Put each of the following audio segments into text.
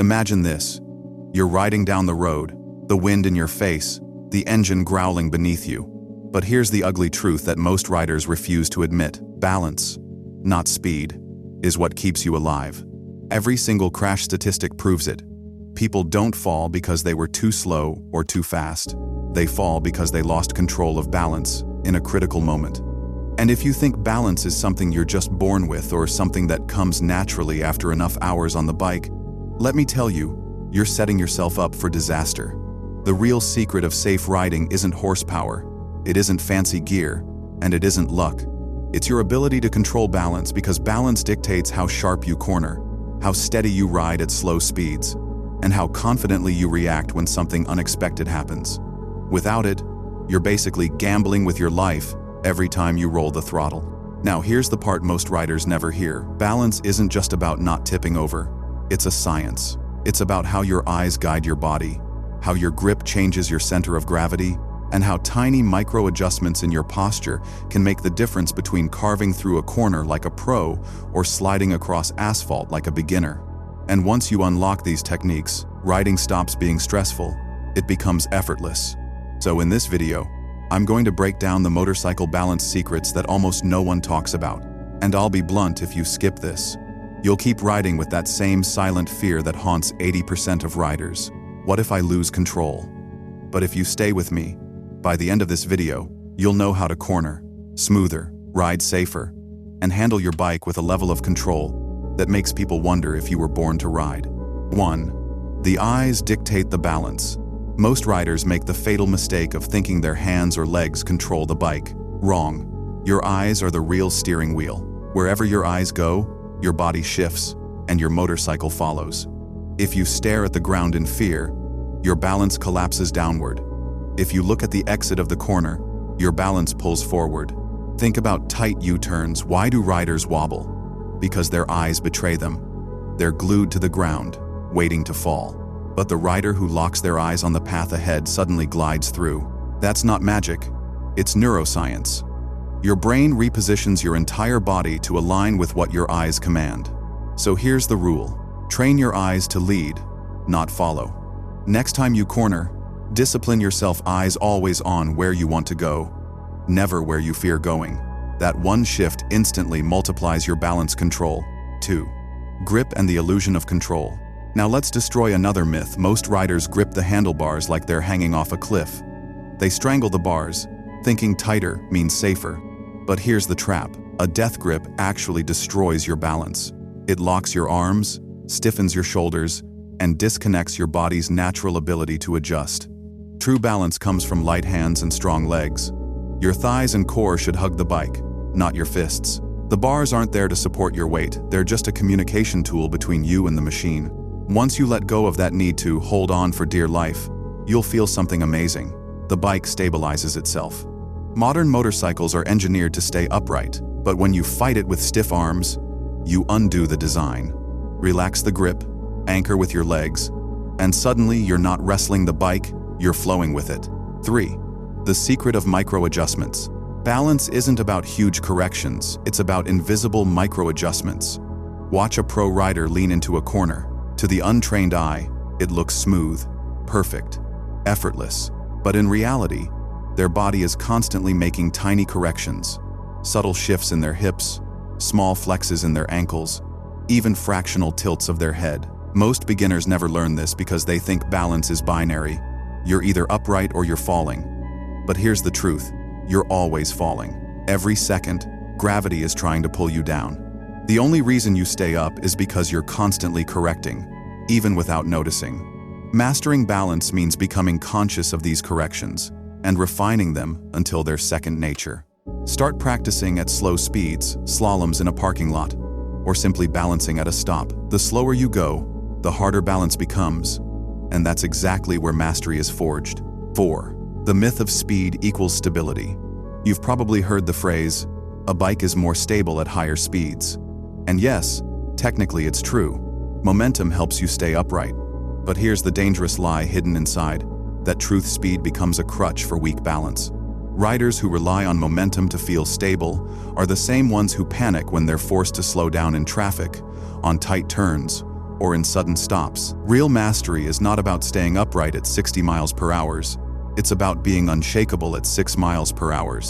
Imagine this. You're riding down the road, the wind in your face, the engine growling beneath you. But here's the ugly truth that most riders refuse to admit. Balance, not speed, is what keeps you alive. Every single crash statistic proves it. People don't fall because they were too slow or too fast. They fall because they lost control of balance in a critical moment. And if you think balance is something you're just born with or something that comes naturally after enough hours on the bike, let me tell you, you're setting yourself up for disaster. The real secret of safe riding isn't horsepower, it isn't fancy gear, and it isn't luck. It's your ability to control balance, because balance dictates how sharp you corner, how steady you ride at slow speeds, and how confidently you react when something unexpected happens. Without it, you're basically gambling with your life every time you roll the throttle. Now here's the part most riders never hear. Balance isn't just about not tipping over. It's a science. It's about how your eyes guide your body, how your grip changes your center of gravity, and how tiny micro-adjustments in your posture can make the difference between carving through a corner like a pro or sliding across asphalt like a beginner. And once you unlock these techniques, riding stops being stressful. It becomes effortless. So in this video, I'm going to break down the motorcycle balance secrets that almost no one talks about. And I'll be blunt, if you skip this, you'll keep riding with that same silent fear that haunts 80% of riders. What if I lose control? But if you stay with me, by the end of this video, you'll know how to corner, smoother, ride safer, and handle your bike with a level of control that makes people wonder if you were born to ride. 1. The eyes dictate the balance. Most riders make the fatal mistake of thinking their hands or legs control the bike. Wrong. Your eyes are the real steering wheel. Wherever your eyes go, your body shifts, and your motorcycle follows. If you stare at the ground in fear, your balance collapses downward. If you look at the exit of the corner, your balance pulls forward. Think about tight U-turns. Why do riders wobble? Because their eyes betray them. They're glued to the ground, waiting to fall. But the rider who locks their eyes on the path ahead suddenly glides through. That's not magic, it's neuroscience. Your brain repositions your entire body to align with what your eyes command. So here's the rule. Train your eyes to lead, not follow. Next time you corner, discipline yourself, eyes always on where you want to go, never where you fear going. That one shift instantly multiplies your balance control. 2. Grip and the illusion of control. Now let's destroy another myth. Most riders grip the handlebars like they're hanging off a cliff. They strangle the bars, thinking tighter means safer. But here's the trap. A death grip actually destroys your balance. It locks your arms, stiffens your shoulders, and disconnects your body's natural ability to adjust. True balance comes from light hands and strong legs. Your thighs and core should hug the bike, not your fists. The bars aren't there to support your weight. They're just a communication tool between you and the machine. Once you let go of that need to hold on for dear life, you'll feel something amazing. The bike stabilizes itself. Modern motorcycles are engineered to stay upright, but when you fight it with stiff arms, you undo the design. Relax the grip, anchor with your legs, and suddenly you're not wrestling the bike, you're flowing with it. 3. The secret of micro-adjustments. Balance isn't about huge corrections, it's about invisible micro-adjustments. Watch a pro rider lean into a corner. To the untrained eye, it looks smooth, perfect, effortless. But in reality, their body is constantly making tiny corrections, subtle shifts in their hips, small flexes in their ankles, even fractional tilts of their head. Most beginners never learn this because they think balance is binary. You're either upright or you're falling. But here's the truth, you're always falling. Every second, gravity is trying to pull you down. The only reason you stay up is because you're constantly correcting, even without noticing. Mastering balance means becoming conscious of these corrections and refining them until they're second nature. Start practicing at slow speeds, slaloms in a parking lot, or simply balancing at a stop. The slower you go, the harder balance becomes, and that's exactly where mastery is forged. 4. The myth of speed equals stability. You've probably heard the phrase, a bike is more stable at higher speeds. And yes, technically it's true. Momentum helps you stay upright. But here's the dangerous lie hidden inside, that truth speed becomes a crutch for weak balance. Riders who rely on momentum to feel stable are the same ones who panic when they're forced to slow down in traffic, on tight turns, or in sudden stops. Real mastery is not about staying upright at 60 miles per hour. It's about being unshakable at 6 miles per hour.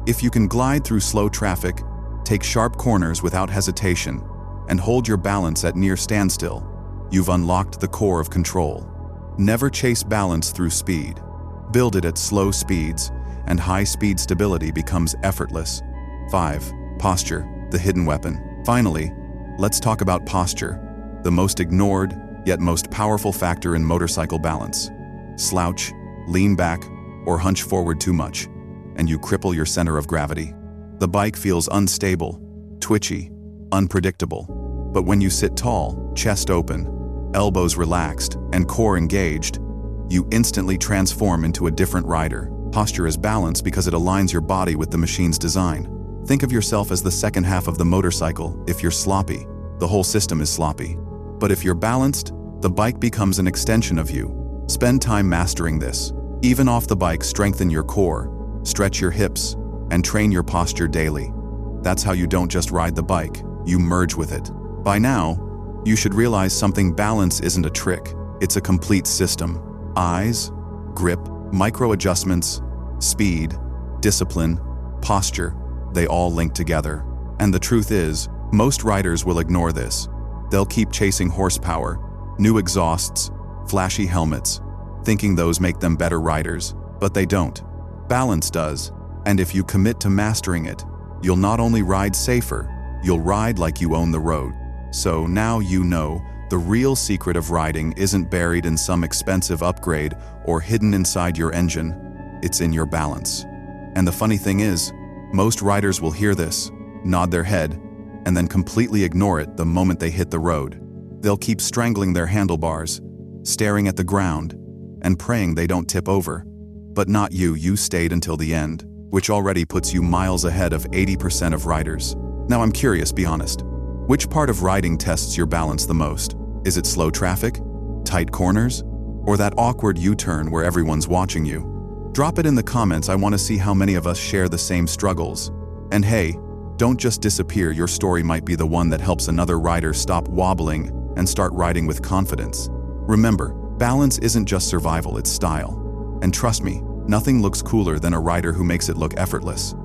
If you can glide through slow traffic, take sharp corners without hesitation, and hold your balance at near standstill, you've unlocked the core of control. Never chase balance through speed. Build it at slow speeds, and high-speed stability becomes effortless. 5. Posture, the hidden weapon. Finally, let's talk about posture, the most ignored, yet most powerful factor in motorcycle balance. Slouch, lean back, or hunch forward too much, and you cripple your center of gravity. The bike feels unstable, twitchy, unpredictable. But when you sit tall, chest open, elbows relaxed, and core engaged, you instantly transform into a different rider. Posture is balance because it aligns your body with the machine's design. Think of yourself as the second half of the motorcycle. If you're sloppy, the whole system is sloppy. But if you're balanced, the bike becomes an extension of you. Spend time mastering this. Even off the bike, strengthen your core, stretch your hips, and train your posture daily. That's how you don't just ride the bike, you merge with it. By now, you should realize something: balance isn't a trick, it's a complete system. Eyes, grip, micro adjustments, speed, discipline, posture, they all link together. And the truth is, most riders will ignore this. They'll keep chasing horsepower, new exhausts, flashy helmets, thinking those make them better riders, but they don't. Balance does, and if you commit to mastering it, you'll not only ride safer, you'll ride like you own the road. So now you know, the real secret of riding isn't buried in some expensive upgrade or hidden inside your engine, it's in your balance. And the funny thing is, most riders will hear this, nod their head, and then completely ignore it the moment they hit the road. They'll keep strangling their handlebars, staring at the ground, and praying they don't tip over. But not you, you stayed until the end, which already puts you miles ahead of 80% of riders. Now I'm curious, be honest. Which part of riding tests your balance the most? Is it slow traffic, tight corners, or that awkward U-turn where everyone's watching you? Drop it in the comments. I want to see how many of us share the same struggles. And hey, don't just disappear. Your story might be the one that helps another rider stop wobbling and start riding with confidence. Remember, balance isn't just survival, it's style. And trust me, nothing looks cooler than a rider who makes it look effortless.